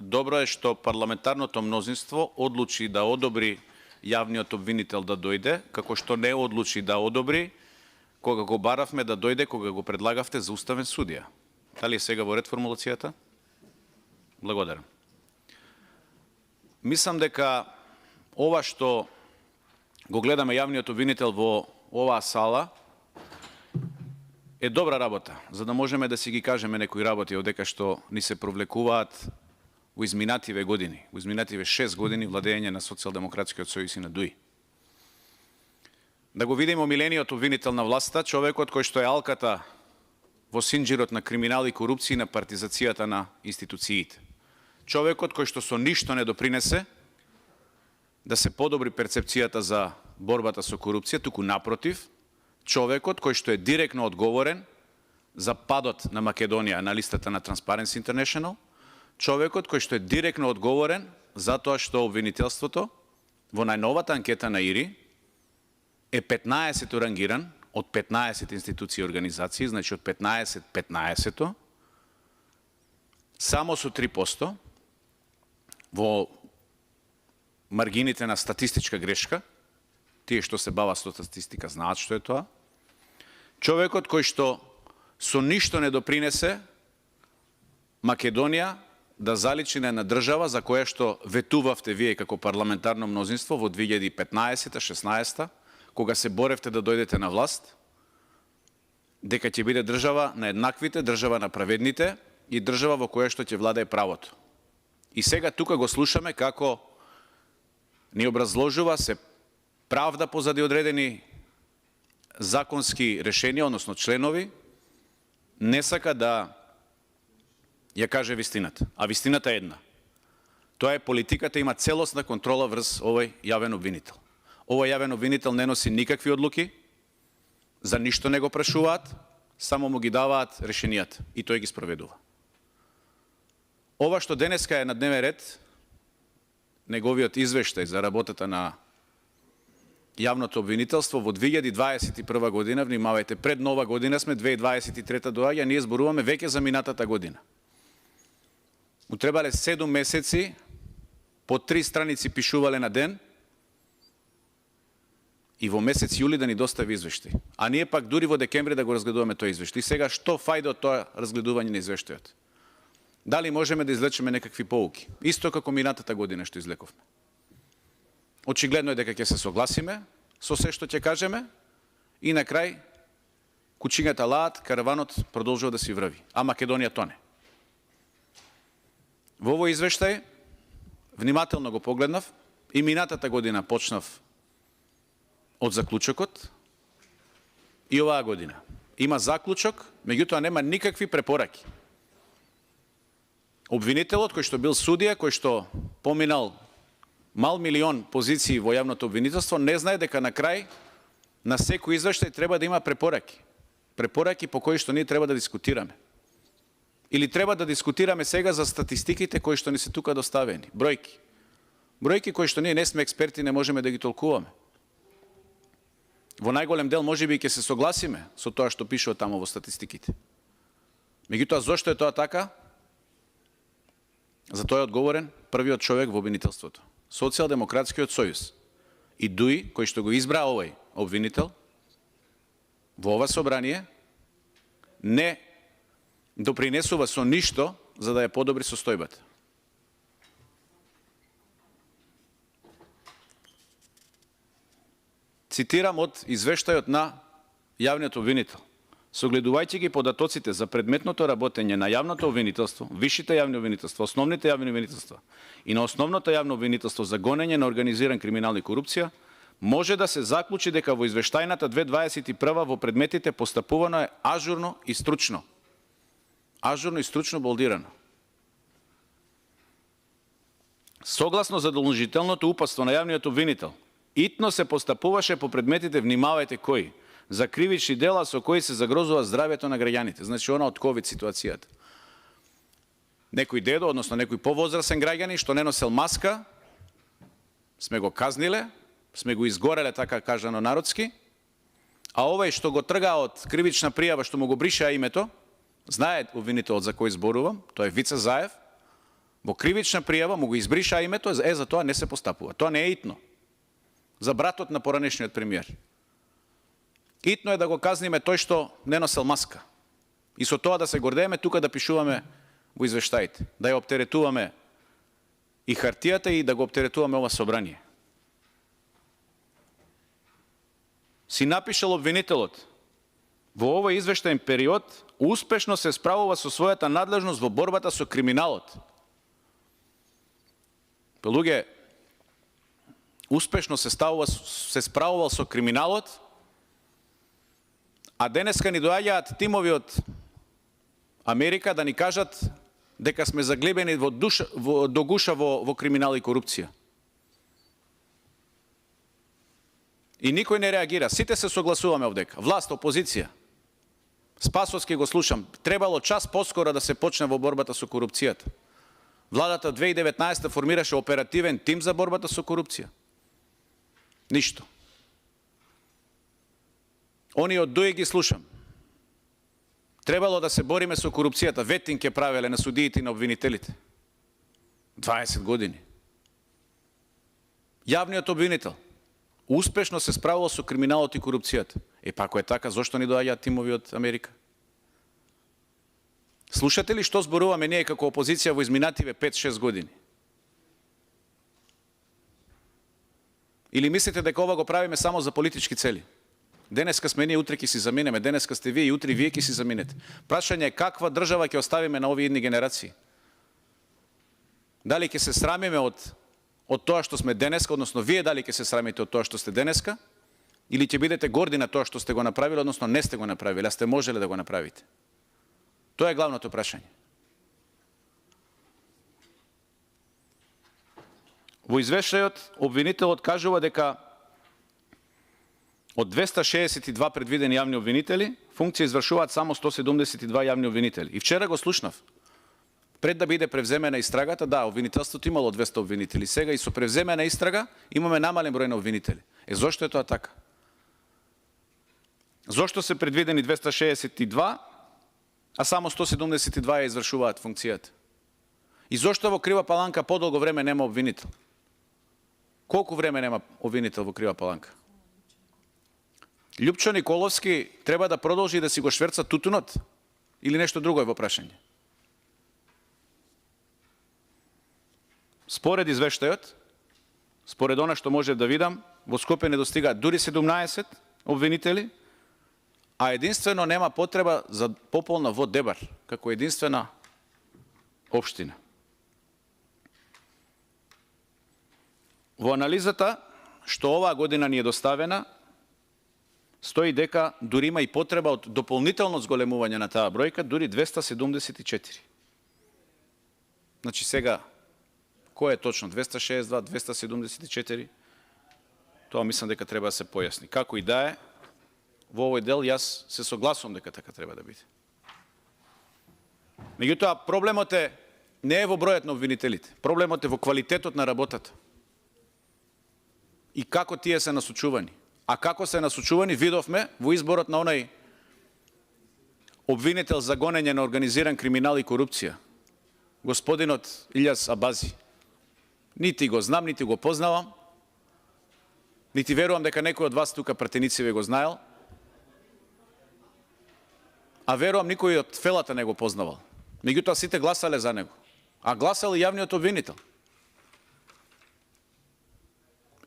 добро е што парламентарното мнозинство одлучи да одобри јавниот обвинител да дојде, како што не одлучи да одобри кога го баравме да дојде, кога го предлагавте за уставен судија. Дали е сега во ред формулацијата? Благодарам. Мислам дека ова што го гледаме јавниот обвинител во оваа сала е добра работа, за да можеме да си ги кажеме некои работи одека што ни се провлекуваат во изминативе години, во изминативе 6 години владење на Социјалдемократскиот сојуз и на ДУИ. Да го видиме омилениот обвинител на власта, човекот кој што е алката во синџирот на криминал и корупција и на партизацијата на институциите. Човекот кој што со ништо не допринесе да се подобри перцепцијата за борбата со корупција, туку напротив, човекот кој што е директно одговорен за падот на Македонија на листата на Transparency International, човекот кој што е директно одговорен за тоа што обвинителството во најновата анкета на ИРИ е 15 рангиран од 15 институции и организации, значи од 15-15, само со 3% во маргините на статистичка грешка. Тие што се бават со статистика знаат што е тоа. Човекот кој што со ништо не допринесе Македонија да заличи на една држава за која што ветувавте вие како парламентарно мнозинство во 2015-16, кога се боревте да дојдете на власт, дека ќе биде држава на еднаквите, држава на праведните и држава во која што ќе владее правото. И сега тука го слушаме како ни образложува се правда позади одредени законски решенија, односно членови, не сака да ја каже вистината. А вистината е една. Тоа е политиката има целосна контрола врз овој јавен обвинител. Овој јавен обвинител не носи никакви одлуки, за ништо не го прашуваат, само му ги даваат решенијата и тој ги спроведува. Ова што денеска е на дневен ред, неговиот извештај за работата на јавното обвинителство во 2021 година, внимавајте, пред нова година сме, 2023 доаѓа, ние зборуваме веќе за минатата година. Му требале 7 месеци, по 3 страници пишувале на ден, и во месец јули да ни достави извештај. А ние пак дури во декември да го разгледуваме тој извештај. И сега што фајде од тоа разгледување на извештајот? Дали можеме да извлечеме некакви поуки? Исто како минатата година што излековме. Очигледно е дека ќе се согласиме со се што ќе кажеме и на крај кучињата лаат, караванот продолжува да си врви, а Македонија тоне. Во овој извештај внимателно го погледнав и минатата година почнав од заклучокот и оваа година. Има заклучок, меѓутоа нема никакви препораки. Обвинителот кој што бил судија, кој што поминал мал милион позиции во јавното обвинителство, не знае дека на крај на секој извештај треба да има препораки. Препораки по кои што ние треба да дискутираме. Или треба да дискутираме сега за статистиките кои што ни се тука доставени. Бројки. Бројки кои што ние не сме експерти, не можеме да ги толкуваме. Во најголем дел можеби ќе се согласиме со тоа што пишува таму во статистиките. Меѓутоа, зошто е тоа така? За тоа е одговорен првиот човек во обвинителството. Социјалдемократскиот сојуз и ДУИ, кој што го избра овој обвинител, во ова собрание, не допринесува со ништо за да ја подобри состојбата. Цитирам од извештајот на јавниот обвинител. Согледувајќи ги податоците за предметното работење на јавното обвинителство, висшите јавни обвинителства, основните јавни обвинителства и на основното јавно обвинителство за гонење на организиран криминал и корупција, може да се заклучи дека во извештајната 2021 во предметите постапувано е ажурно и стручно. Ажурно и стручно болдирано. Согласно задолжителното упатство на јавниот обвинител, итно се постапуваше по предметите, внимавајте кои, за кривични дела со кои се загрозува здравјето на граѓаните. Значи, она од ковид ситуацијата. Некој дедо, односно некој повозрасен граѓани што не носел маска, сме го казниле, сме го изгореле, така кажано народски, а овој што го трга од кривична пријава, што му го бришаа името, знае обвинителот за кој зборувам, тоа е Вице Заев, Во кривична пријава му го избриша името, за тоа не се постапува. Тоа не е итно. За братот на поранешниот премиер. Итно е да го казниме тој што не носел маска. И со тоа да се гордееме тука да пишуваме во извештаите. Да ја оптеретуваме и хартијата и да го оптеретуваме ова собрание. Си напишал обвинителот: во овој извештаен период успешно се справува со својата надлежност во борбата со криминалот. Луѓе, успешно се справувал со криминалот, а денеска ни доаѓаат тимови од Америка да ни кажат дека сме заглебени до гуша во криминал и корупција. И никој не реагира. Сите се согласуваме овдека. Власт, опозиција. Спасовски го слушам. Требало час поскоро да се почне во борбата со корупцијата. Владата 2019 формираше оперативен тим за борбата со корупција. Ништо. Они од дуи ги слушам. Требало да се бориме со корупцијата. Ветинг ќе правеле на судиите и на обвинителите. 20 години. Јавниот обвинител успешно се справувал со криминалот и корупцијата. Па ако е така, зошто ни доаѓаат тимови од Америка? Слушате ли што зборуваме ние како опозиција во изминативе 5-6 години? Или мислите дека ова го правиме само за политички цели? Денеска сме ние, утре ќе си заминеме, денеска сте вие и утре вие ќе си заминете. Прашање е каква држава ќе оставиме на овие идни генерации? Дали ќе се срамиме од тоа што сме денеска, односно вие дали ќе се срамите од тоа што сте денеска, или ќе бидете горди на тоа што сте го направили, односно не сте го направили, а сте можеле да го направите? Тоа е главното прашање. Во извештајот обвинителот кажува дека од 262 предвидени јавни обвинители, функција извршуваат само 172 јавни обвинители. И вчера го слушнав. Пред да биде превземена истрагата, да, обвинителството имало 200 обвинители. Сега и со превземена истрага имаме намален број на обвинители. Зошто е тоа така? Зошто се предвидени 262, а само 172 ја извршуваат функцијата? И зошто во Крива Паланка подолго време нема обвинител? Колку време нема обвинител во Крива Паланка? Љупчо Николовски треба да продолжи да си го шверца тутунот? Или нешто друго е во прашање? Според извештајот, според она што може да видам, во Скопје не достигаат дури 17 обвинители, а единствено нема потреба за пополна во Дебар, како единствена општина. Во анализата, што оваа година ни е доставена, стои дека дури има и потреба од дополнително зголемување на таа бројка, дури 274. Значи сега, кој е точно? 262, 274? Тоа мислам дека треба да се појасни. Како и да е, во овој дел јас се согласувам дека така треба да биде. Меѓутоа, проблемот не е во бројот на обвинителите. Проблемот е во квалитетот на работата. И како тие се насочувани. А како се насочувани, видовме во изборот на онај обвинител за гонење на организиран криминал и корупција, господинот Илјас Абази. Нити го знам, нити го познавам, нити верувам дека некој од вас тука пратеници ве го знаел, а верувам никој од фелата не го познавал. Меѓутоа сите гласале за него, а гласал и јавниот обвинител.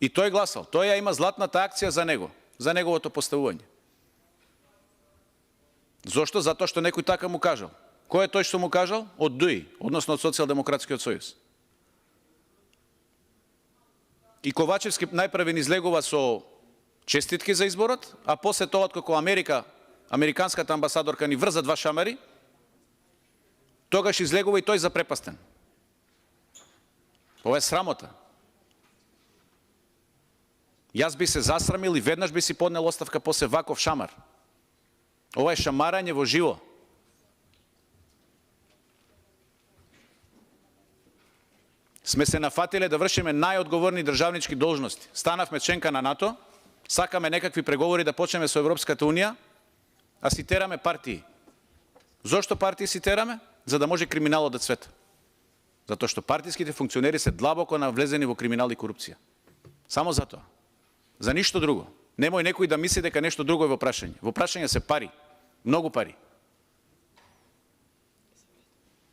И тој гласал, тој ја има златната акција за него, за неговото поставување. Зошто? Затоа што некој така му кажал. Кој е тој што му кажал? Од ДУИ, односно од Социјалдемократскиот сојуз. И Ковачевски најпрвен излегува со честитки за изборот, а после тоа, како американската амбасадорка ни врза два шамари, тогаш излегува и тој запрепастен. Ова е срамота. Јас би се засрамил и веднаш би си поднел оставка после ваков шамар. Ова е шамарање во живо. Сме се нафатиле да вршиме најодговорни државнички должности. Станавме членка на НАТО, сакаме некакви преговори да почнеме со Европската унија, а си тераме партии. Зошто партии си тераме? За да може криминалот да цвета. Затоа што партиските функционери се длабоко навлезени во криминал и корупција. Само за тоа. За ништо друго. Немој некој да мисли дека нешто друго е во прашање. Во прашање се пари. Многу пари.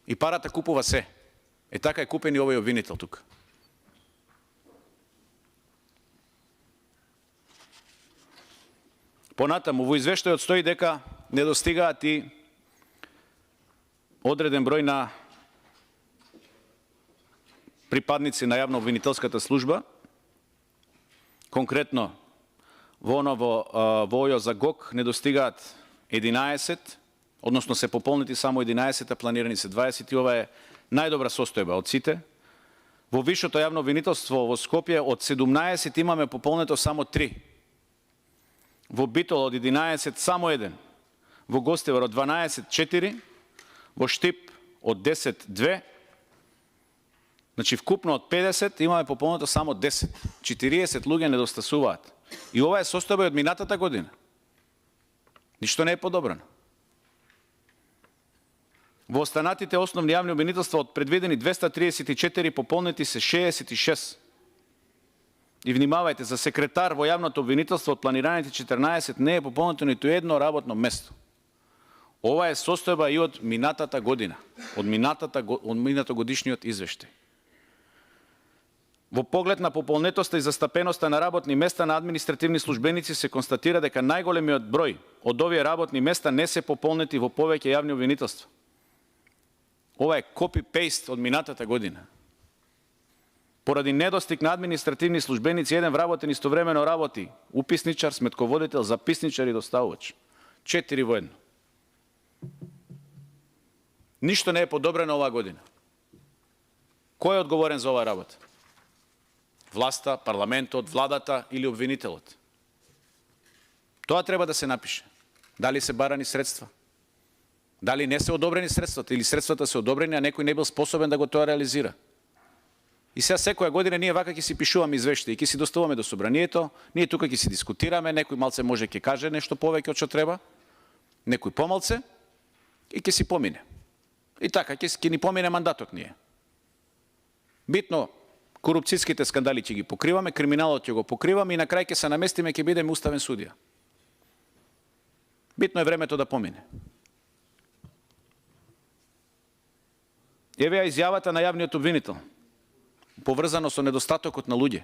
И парата купува се. Така е купен и овој обвинител тука. Понатаму, во извештајот стои дека недостигаат и одреден број на припадници на јавно-обвинителската служба, конкретно во овој за ГОК недостигаат 11, односно се пополнети само 11, а планирани се 20, и ова е најдобра состојба од сите. Во висшето јавно обвинителство во Скопје од 17 имаме пополнето само 3. Во Битол од 11 само 1. Во Гостивар од 12 4. Во Штип од 10 2. Значи вкупно од 50 имаме пополнето само 10. 40 луѓе недостасуваат. И ова е состојба од минатата година. Ништо не е подобрано. Во останатите основни јавни обвинителства од предвидени 234 пополнети се 66. И внимавајте, за секретар во јавното обвинителство од планираните 14 не е пополнето ниту едно работно место. Ова е состојба и од минатата година, од минатогодишниот извештај. Во поглед на пополнетоста и застапеноста на работни места на административни службеници се констатира дека најголемиот број од овие работни места не се пополнети во повеќе јавни обвинителства. Ова е копи-пейст од минатата година. Поради недостиг на административни службеници, еден вработен истовремено работи уписничар, сметководител, записничар и доставувач. 4 во едно. Ништо не е подобрено оваа година. Кој е одговорен за оваа работа? Власта, парламентот, владата или обвинителот? Тоа треба да се напише. Дали се барани средства? Дали не се одобрени средствата или средствата се одобрени, а некој не бил способен да го тоа реализира? И сега секоја година ние вака ќе си пишуваме извештаи, ќе си доставуваме до собранието, ние тука ќе си дискутираме, некој малце може ќе каже нешто повеќе од што треба, некој помалце и ќе си помине. И така ќе ни помине мандатот ние. Битно корупцијските скандали ќе ги покриваме, криминалот ќе го покриваме и на крај ќе се наместиме, ќе бидеме уставен судија. Битно е времето да помине. Еве ја изјавата на јавниот обвинител, поврзано со недостатокот на луѓе.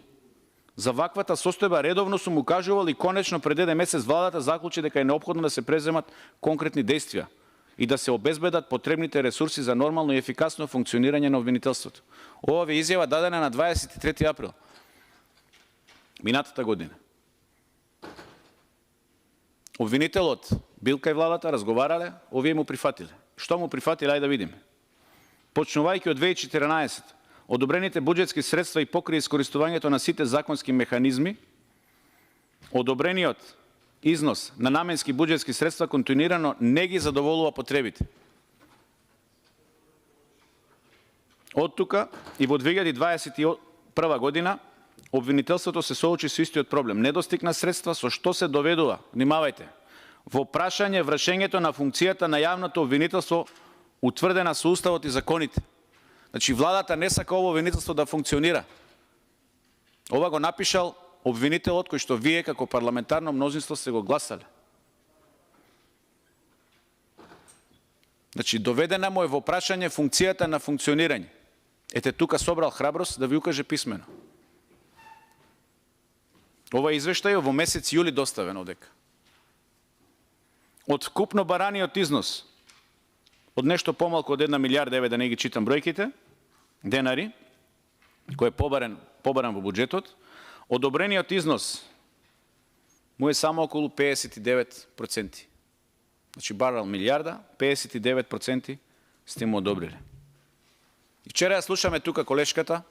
За ваквата состојба редовно сум укажувал и конечно пред еден месец владата заклучи дека е неопходно да се преземат конкретни действија и да се обезбедат потребните ресурси за нормално и ефикасно функционирање на обвинителството. Ова ви изјава дадена на 23 април, минатата година. Обвинителот бил кај владата, разговарале, овие му прифатиле. Што му прифатиле, ајде да видиме. Почнувајќи од 2014, одобрените буџетски средства и покри искористувањето на сите законски механизми, одобрениот износ на наменски буџетски средства континуирано не ги задоволува потребите. Од тука и во 2021 година обвинителството се соочи со истиот проблем. Недостиг на средства, со што се доведува, внимавајте, во прашање вршењето на функцијата на јавното обвинителство утврдена со уставот и законите. Значи, владата не сака ово обвинителство да функционира. Ова го напишал обвинителот кој што вие како парламентарно мнозинство сте го гласале. Значи, доведена му е во прашање функцијата на функционирање. Ете, тука собрал храброст да ви укаже писмено. Ова извештај во месец јули доставен одека. Од вкупно бараниот износ од нешто помалку од 1 милијарда, еве да не ги читам бројките, денари, кој е побаран во буџетот, одобрениот износ му е само околу 59%. Значи барал милијарда, 59% сте му одобрили. И вчера ја слушаме тука колешката,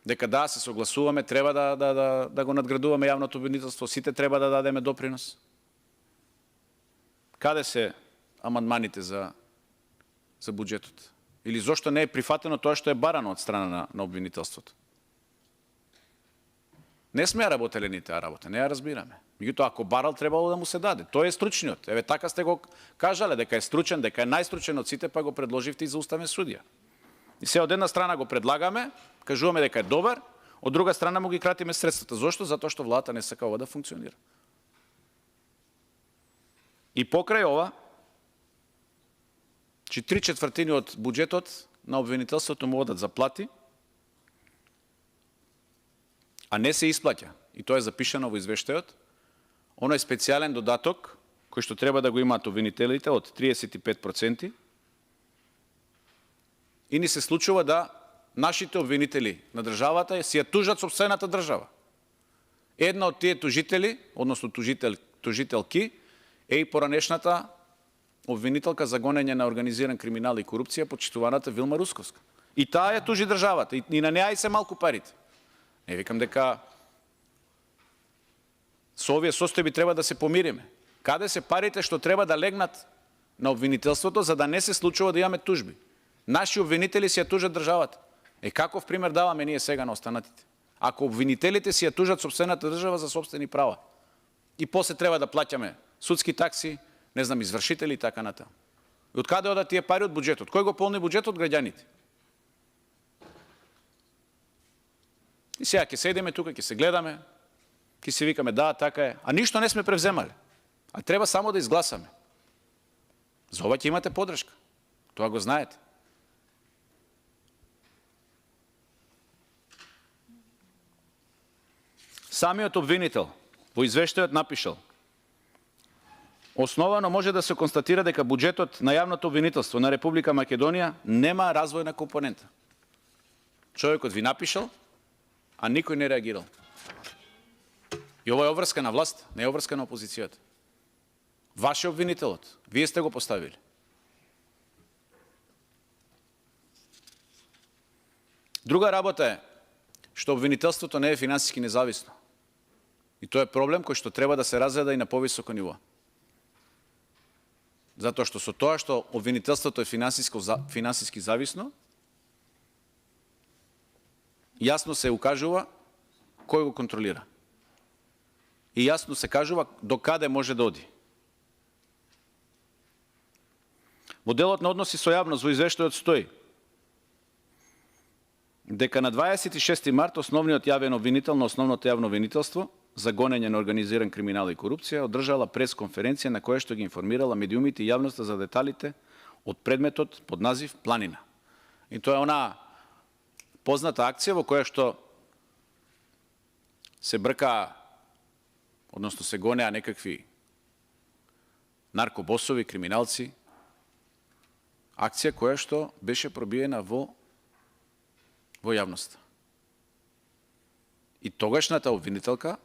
дека да се согласуваме, треба да го надградуваме јавното обвинителство, сите треба да дадеме допринос. Каде се амандманите за буџетот? Или зошто не е прифатено тоа што е барано од страна на обвинителството? Не сме ја работеле ни таа работа, не ја разбираме. Меѓутоа, ако барал, требало да му се даде. Тој е стручниот. Еве така сте го кажале, дека е стручен, дека е најстручен од сите, па го предложивте и за уставен судија. И се од една страна го предлагаме, кажуваме дека е добар, од друга страна му ги кратиме средствата. Зошто? Затоа што владата не сака ова да функционира. И покрај ова, 3/4 од буџетот на обвинителството му одат за плати, а не се исплаќа. И тоа е запишано во извештајот. Оној специјален додаток, кој што треба да го имаат обвинителите од 35%, и ни се случува да нашите обвинители на државата си ја тужат сопствената држава. Една од тие тужители, односно тужителки, е и поранешната обвинителка за гонење на организиран криминал и корупција, почитуваната Вилма Русковска. И таа ја тужи државата, и на неа и се малку парите. Не викам дека со овие состојби треба да се помириме. Каде се парите што треба да легнат на обвинителството, за да не се случува да имаме тужби? Наши обвинители си ја тужат државата. Каков пример даваме ние сега на останатите? Ако обвинителите си ја тужат сопствената држава за сопствени права, и после треба да плаќаме судски такси, не знам, извршители и така натаму. И од каде одат тие пари? Од буџетот. Кој го полни буџетот? Граѓаните. И сега ќе седиме тука, ќе се гледаме, ќе се викаме да, така е, а ништо не сме превземале. А треба само да изгласаме. За ова ќе имате подршка. Тоа го знаете. Самиот обвинител во извештајот напишал: основано може да се констатира дека буџетот на јавното обвинителство на Република Македонија нема развојна компонента. Човекот ви напишал, а никој не реагирал. И ова е обврска на власт, не е обврска на опозицијата. Ваш е обвинителот, вие сте го поставили. Друга работа е што обвинителството не е финансиски независно. И тоа е проблем кој што треба да се разгледа и на повисоко ниво. Затоа што со тоа што обвинителството е финансиски зависно, јасно се укажува кој го контролира. И јасно се кажува до каде може да оди. Во делот на односи со јавност во извештајот стои дека на 26 март основниот јавен обвинител на основното јавно обвинителство за гонење на организиран криминал и корупција одржала пресконференција на која што ги информирала медиумите и јавноста за деталите од предметот под назив Планина. И тоа е она позната акција во која што се брка, односно се гонеа некакви наркобосови, криминалци. Акција која што беше пробиена во јавноста. И тогашната обвинителка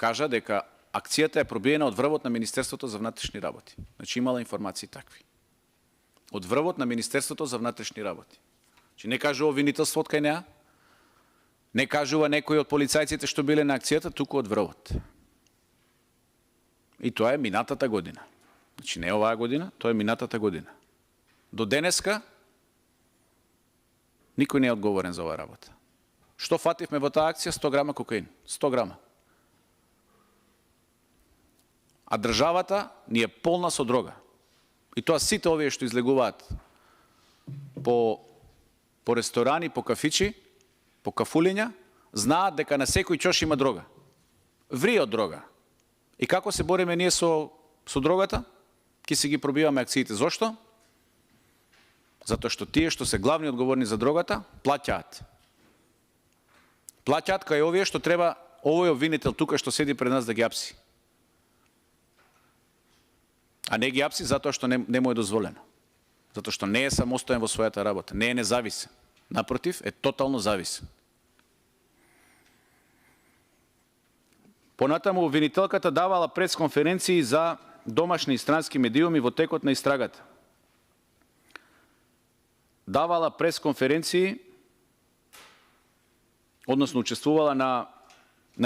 кажа дека акцијата е пробиена од врвот на Министерството за внатрешни работи. Значи имала информации такви. Од врвот на Министерството за внатрешни работи. Значи не кажува обвинителство од кај неа, не кажува некој од полицајците што биле на акцијата, туку од врвот. И тоа е минатата година. Значи не оваа година, тоа е минатата година. До денеска никој не е одговорен за оваа работа. Што фативме во таа акција? 100 грама кокаин. 100 грама. А државата ни е полна со дрога. И тоа сите овие што излегуваат по ресторани, по кафичи, по кафулиња, знаат дека на секој чош има дрога. Врие од дрога. И како се бориме ние со дрогата? Ки си ги пробиваме акциите. Зошто? Затоа што тие што се главни одговорни за дрогата, плаќаат. Плаќаат кај овие што треба овој обвинител тука што седи пред нас да ги апси. А не ги апси затоа што не му е дозволено. Затоа што не е самостоен во својата работа, не е независен. Напротив, е тотално зависен. Понатаму обвинителката давала пресконференции за домашни и странски медиуми во текот на истрагата. Давала пресконференции, односно учествувала на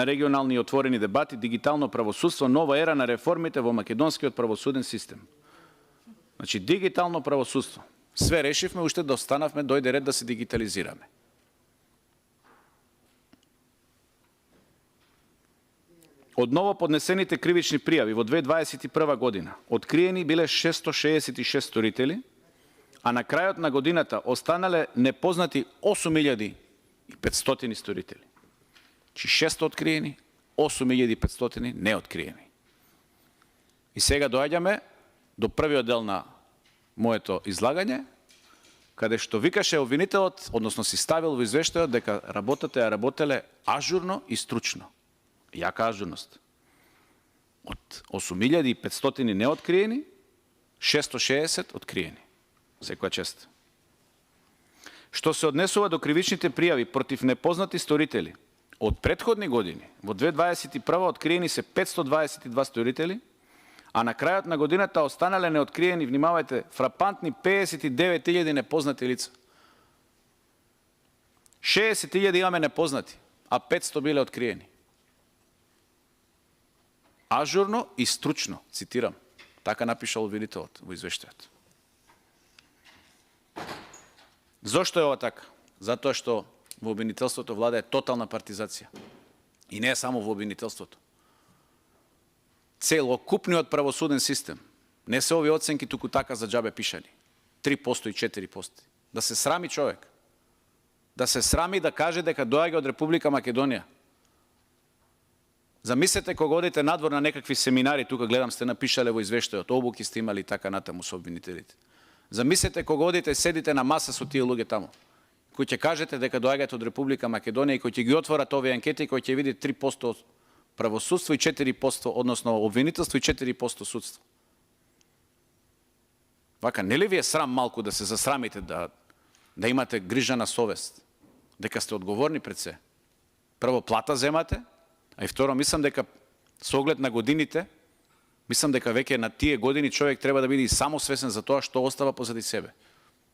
регионални и отворени дебати, дигитално правосудство, нова ера на реформите во македонскиот правосуден систем. Значи, дигитално правосудство. Све решивме, уште да останавме, дојде ред да се дигитализираме. Од ново поднесените кривични пријави во 2021 година откриени биле 666 сторители, а на крајот на годината останале непознати 8500 сторители. Чи 600 откриени, 8500 неоткриени. И сега доаѓаме до првиот дел на моето излагање, каде што викаше обвинителот, односно си ставил во извештајот дека работата ја работеле ажурно и стручно. Јака ажурност. Од 8500 неоткриени, 660 откриени. Секоја чест. Што се однесува до кривичните пријави против непознати сторители, од претходни години, во 2021 откриени се 522 сторители, а на крајот на годината останале неоткриени, внимавајте, фрапантни 59.000 непознати лица. 60.000 имаме непознати, а 500 биле откриени. Ажурно и стручно, цитирам. Така напишал обвинителот во извештајот. Зошто е ова така? Затоа што во обвинителството влада е тотална партизација. И не е само во обвинителството. Целокупниот правосуден систем. Не се овие оценки туку така за џабе пишани. 3% и 4%. Да се срами човек. Да се срами да каже дека доаѓа од Република Македонија. Замислете кога одите надвор на некакви семинари, тука гледам сте напишале во извештајот, обуки сте имали така натаму со обвинителите. Замислете кога одите, седите на маса со тие луѓе таму, кои ќе кажете дека доаѓате од Република Македонија и кои ќе ги отворат овие анкети и кои ќе види 3% правосудство и 4%, односно обвинителство и 4% судство. Вака, не ли ви е срам малку да се засрамите, да имате грижа на совест, дека сте одговорни пред се? Прво плата земате, а и второ, мислам дека со оглед на годините, мислам дека веќе на тие години човек треба да биде и само свесен за тоа што остава позади себе.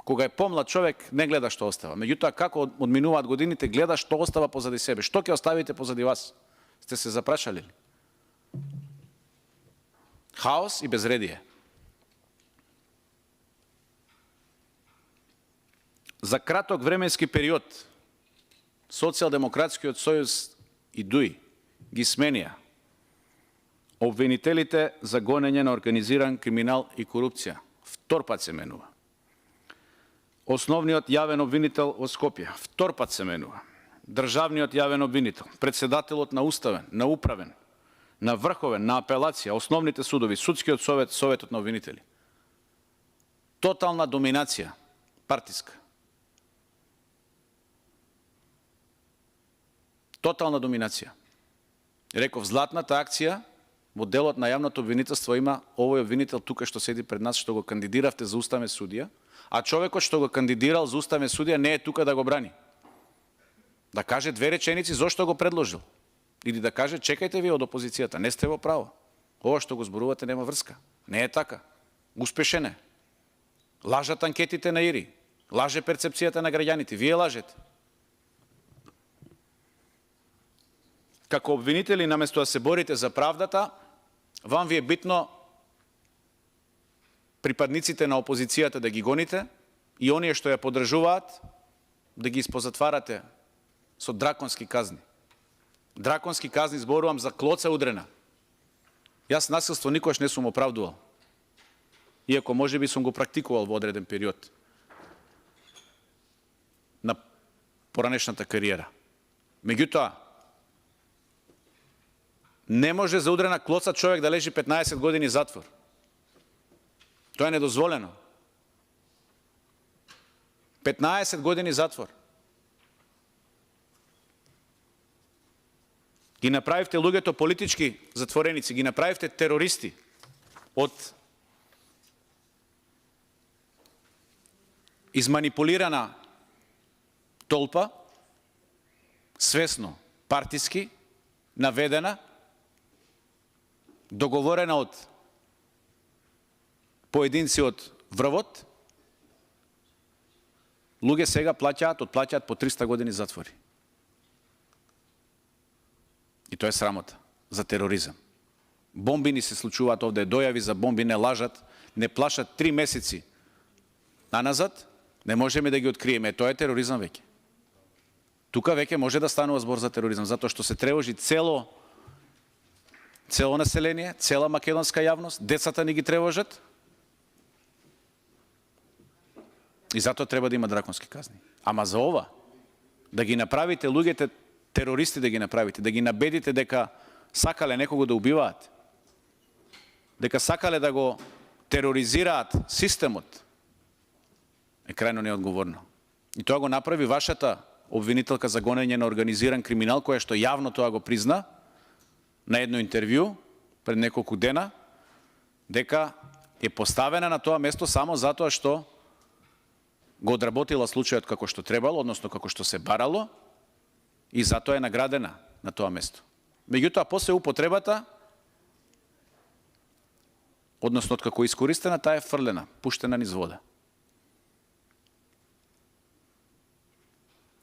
Кога е помлад човек, не гледа што остава. Меѓутоа, како одминуваат годините, гледа што остава позади себе. Што ќе оставите позади вас? Сте се запрашали ли? Хаос и безредие. За краток временски период Социјалдемократскиот сојуз и ДУИ ги сменија обвинителите за гонење на организиран криминал и корупција. Втор пат се менува. Основниот јавен обвинител од Скопје. Втор пат се менува. Државниот јавен обвинител, председателот на Уставен, на Управен, на Врховен, на Апелација, основните судови, Судскиот совет, Советот на обвинители. Тотална доминација, партиска. Тотална доминација. Реков, златната акција во делот на јавното обвинителство има овој обвинител тука што седи пред нас, што го кандидиравте за уставен судија, а човекот што го кандидирал за уставен судија не е тука да го брани. Да каже две реченици зошто го предложил. Или да каже, чекајте ви од опозицијата, не сте во право. Ова што го зборувате нема врска. Не е така. Успешен е. Лажат анкетите на ИРИ. Лаже перцепцијата на граѓаните. Вие лажете. Како обвинители, наместо да се борите за правдата, вам ви е битно припадниците на опозицијата да ги гоните и оние што ја поддржуваат да ги испозатварате со драконски казни. Драконски казни зборувам за клоца удрена. Јас насилство никош не сум оправдувал. Иако можеби сум го практикувал во одреден период на поранешната кариера. Меѓутоа, не може за удрена клоца човек да лежи 15 години затвор. Тоа е недозволено. 15 години затвор. Ги направивте луѓето политички затвореници, ги направивте терористи од изманипулирана толпа, свесно, партиски, наведена, договорена од поединци од врвот, луѓе сега отплаќаат по 300 години затвори. И тоа е срамота за тероризам. Бомби ни се случуваат овде, дојави за бомби не лажат, не плашат 3 месеци наназад, не можеме да ги откриеме. Тоа е тероризам веќе. Тука веќе може да станува збор за тероризам, затоа што се тревожи цело цело население, цела македонска јавност, децата ни ги тревожат. И затоа треба да има драконски казни. Ама за ова, да ги направите луѓето терористи, да ги набедите дека сакале некого да убиваат, дека сакале да го тероризираат системот, е крајно неодговорно. И тоа го направи вашата обвинителка за гонење на организиран криминал, која што јавно тоа го призна на едно интервју пред неколку дена, дека е поставена на тоа место само затоа што го одработила случајот како што требало, односно како што се барало, и затоа е наградена на тоа место. Меѓутоа, после употребата, односно откако искористена, таа е фрлена, пуштена низ вода.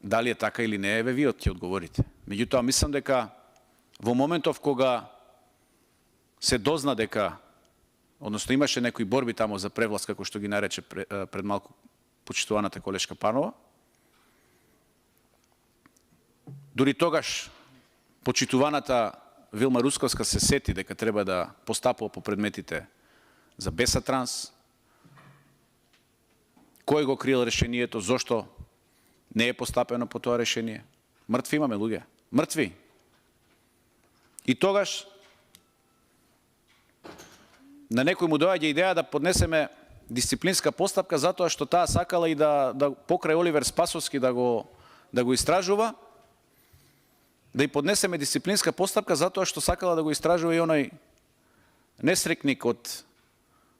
Дали е така или не, еве вие ќе одговорите. Меѓутоа, мислам дека во моментов кога се дозна дека, односно имаше некои борби тамо за превласт, како што ги нарече пред малку почитуваната колешка Панова, дури тогаш почитуваната Вилма Русковска се сети дека треба да постапува по предметите за Бесатранс, кој го крил решението, зошто не е постапено по тоа решение. Мртви имаме луѓе. Мртви. И тогаш на некој му доаѓа идеја да поднесеме дисциплинска постапка затоа што таа сакала и да покрај Оливер Спасовски да го истражува, да и поднесеме дисциплинска постапка затоа што сакала да го истражува и оној несрекник од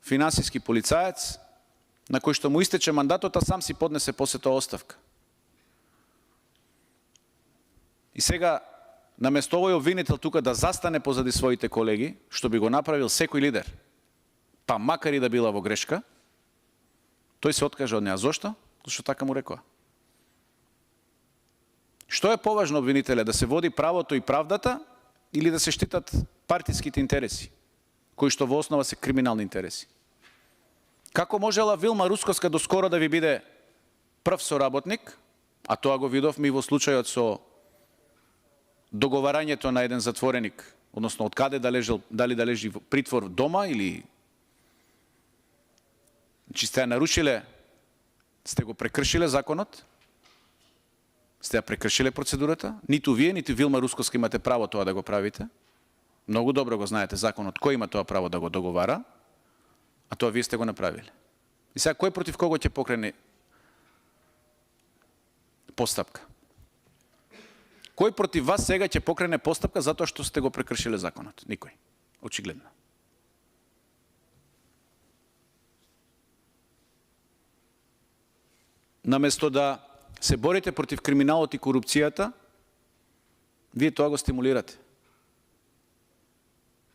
финансиски полицаец на кој што му истече мандатот, а сам си поднесе после тоа оставка. И сега, наместо овој обвинител тука да застане позади своите колеги, што би го направил секој лидер, па макар и да била во грешка, тој се откажа од неа. Зошто? Зашто така му рекоа. Што е поважно, обвинителе, да се води правото и правдата или да се штитат партиските интереси, кои што во основа се криминални интереси? Како можела Вилма Русковска доскоро да ви биде прв соработник, а тоа го видовме и во случајот со договарањето на еден затвореник, односно од каде дали да лежи в притвор дома или сте ја нарушиле, сте го прекршиле законот, сте ја прекршиле процедурата, ниту вие, ниту Вилма Русковска имате право тоа да го правите. Многу добро го знаете законот, кој има тоа право да го договара, а тоа вие сте го направиле. И сега, кој против кого ќе покрене постапка? Кој против вас сега ќе покрене постапка затоа што сте го прекршиле законот? Никој. Очигледно. Наместо да се борите против криминалот и корупцијата, вие тоа го стимулирате.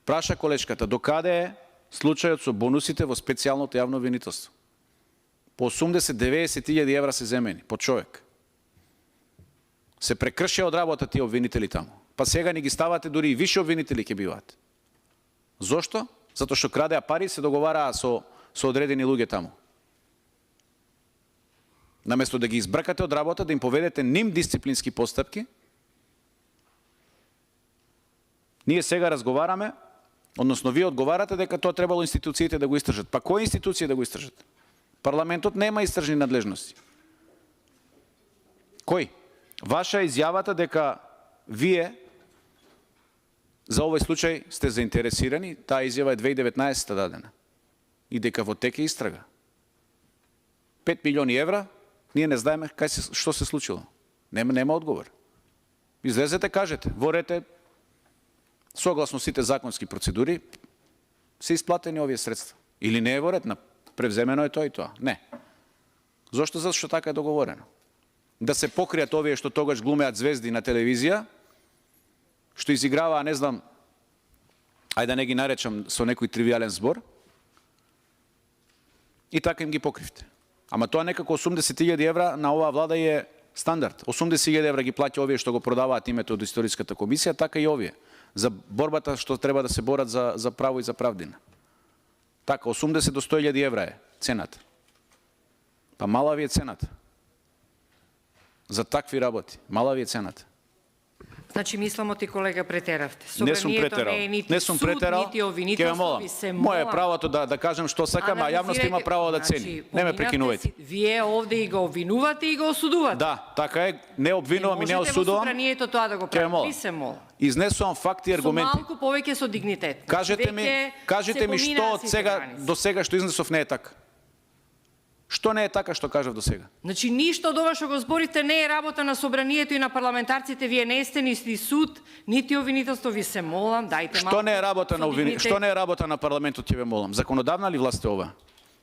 Праша колешката, докаде е случајот со бонусите во специјалното јавно обвинителство? По 80-90 илјади евра се земени, по човек. Се прекршија од работа тие обвинители таму. Па сега ни ги ставате дури и више обвинители ќе биваат. Зошто? Затоа што крадеа пари и се договараа со одредени луѓе таму. Наместо да ги избркате од работа, да им поведете ним дисциплински постапки, ние сега разговараме, односно вие одговарате дека тоа требало институциите да го истражат. Па кои институции да го истражат? Парламентот нема истражни надлежности. Кој? Ваша изјавата дека вие за овој случај сте заинтересирани, таа изјава е 2019 дадена. И дека во тек е истрага. 5 милиони евра, ние не знаеме што се случило. Нема одговор. Излезете, кажете, во ред е, согласно сите законски процедури, се исплатени овие средства. Или не е во ред, превземено е тоа и тоа. Не. Зошто? Зашто така е договорено. Да се покријат овие што тогаш глумеат звезди на телевизија, што изиграваа, не знам, ајде да не ги наречам со некој тривијален збор, и така им ги покривте. Ама тоа некако 80.000 евра на оваа влада е стандард. 80.000 евра ги плаќа овие што го продаваат името од историската комисија, така и овие. За борбата што треба да се борат за право и за правдина. Така, 80 до 100.000 евра е цената. Па мала ви е цената. За такви работи. Мала ви е цената. Значи, мислам ти колега претеравте. Не сум претерал. Не сум претерал. Нити обвинителство, ви се молам. Мое правото да кажем што сакам, а јавноста има право да цени. Не ме прекинувајте. Вие овде и го обвинувате и го осудувате. Да, така е. Не обвинувам и не осудувам. Не можете во собранието тоа да го правите. Ви се молам. Изнесувам факти и аргументи. Со малку повеќе со дигнитет. Кажете ми што од сега до сега што изнесов не е така. Што не е така што кажав до сега? Значи, ништо од ова што го зборите не е работа на собранието и на парламентарците. Вие не сте ни суд, нити обвинителство. Ви се молам, дајте малку. Што не е работа на Што не е работа на парламентот, ќе ве молам? Законодавна ли власт е ова?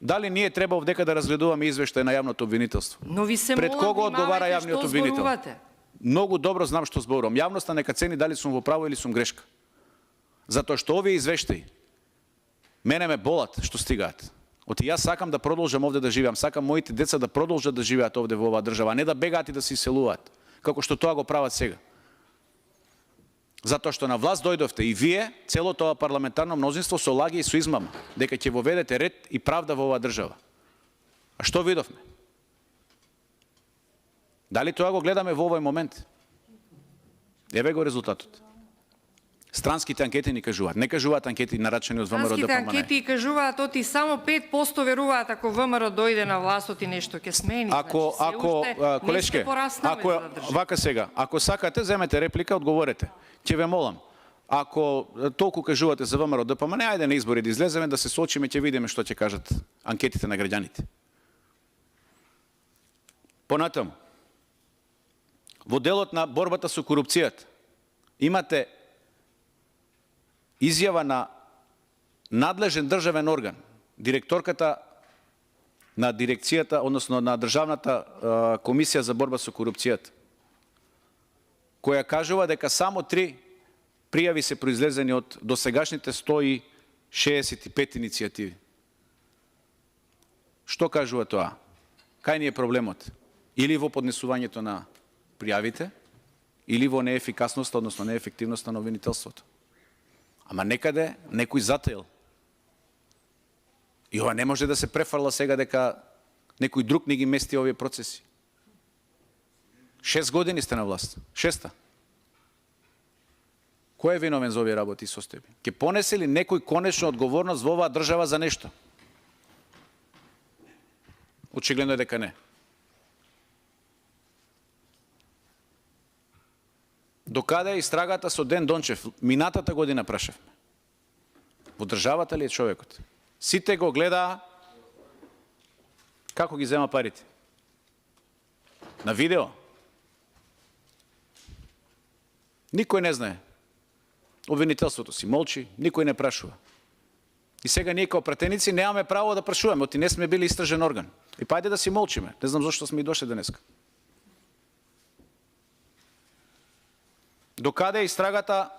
Дали ние треба овдека да разгледуваме извештај на јавното обвинителство? Но ви се Пред молам, кого одговара јавниот обвинител? Многу добро знам што зборувам. Јавноста нека цени дали сум во право или сум грешка. Затоа што овие извештаи мене ме болат што стигаат. Оти јас сакам да продолжам овде да живеам, сакам моите деца да продолжат да живеат овде во оваа држава, а не да бегаат и да се иселуваат, како што тоа го прават сега. Затоа што на власт дојдовте и вие, целото ова парламентарно мнозинство со лаги и со измама, дека ќе воведете ред и правда во оваа држава. А што видовме? Дали тоа го гледаме во овој момент? Еве го резултатот. Странските анкети ни кажуваат. Не кажуваат анкети нарачени од ВМРО ДПМН. Странските анкети кажуваат оти само 5% веруваат ако ВМРО дојде на власт оти нешто ќе смени. Ако колешке, вака сега, ако сакате земете реплика, одговорете. Ќе ве молам. Ако толку кажувате за ВМРО ДПМН, ајде на избори да излеземе, да се соочиме, ќе видиме што ќе кажат анкетите на граѓаните. Понатаму, во делот на борбата со корупцијата имате изјава на надлежен државен орган, директорката на дирекцијата, односно на Државната комисија за борба со корупцијата, која кажува дека само 3 пријави се произлезени од досегашните 165 иницијативи. Што кажува тоа? Кај ни е проблемот? Или во поднесувањето на пријавите, или во неефикасноста, односно неефективноста на обвинителството. Ама некаде некој затаил. И ова не може да се префарла сега дека некој друг не ги мести овие процеси. 6 години сте на власт. 6-та. Кој е виновен за овие работи и состојби? Ке понесе ли некој конечно одговорност во оваа држава за нешто? Очигледно е дека не. Докаде е истрагата со Ден Дончев? Минатата година прашавме. Во државата ли е човекот? Сите го гледаа како ги зема парите. На видео. Никој не знае. Обвинителството си молчи, никој не прашува. И сега ние као пратеници немаме право да прашуваме, оти не сме били истражен орган. И пајде да си молчиме. Не знам зашто сме и дошли денеска. Докаде е истрагата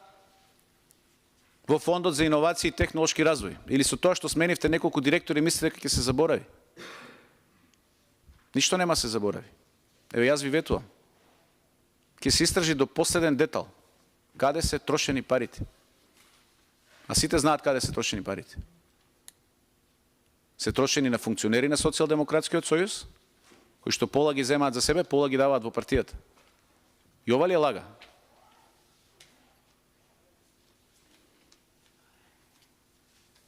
во Фондот за иновации и технолошки развој? Или со тоа што сменивте неколку директори, мислите дека ќе се заборави? Ништо нема се заборави. Еве јас ви ветувам. Ќе се истражи до последен детал каде се трошени парите. А сите знаат каде се трошени парите. Се трошени на функционери на Социјалдемократскиот сојуз, кои што пола ги земаат за себе, пола ги даваат во партијата. И ова ли е лага?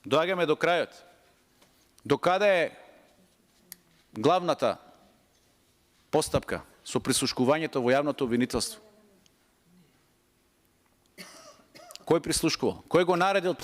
Доаѓаме до крајот. Докаде е главната постапка со прислушкувањето во јавното обвинителство? Кој прислушкувал? Кој го наредил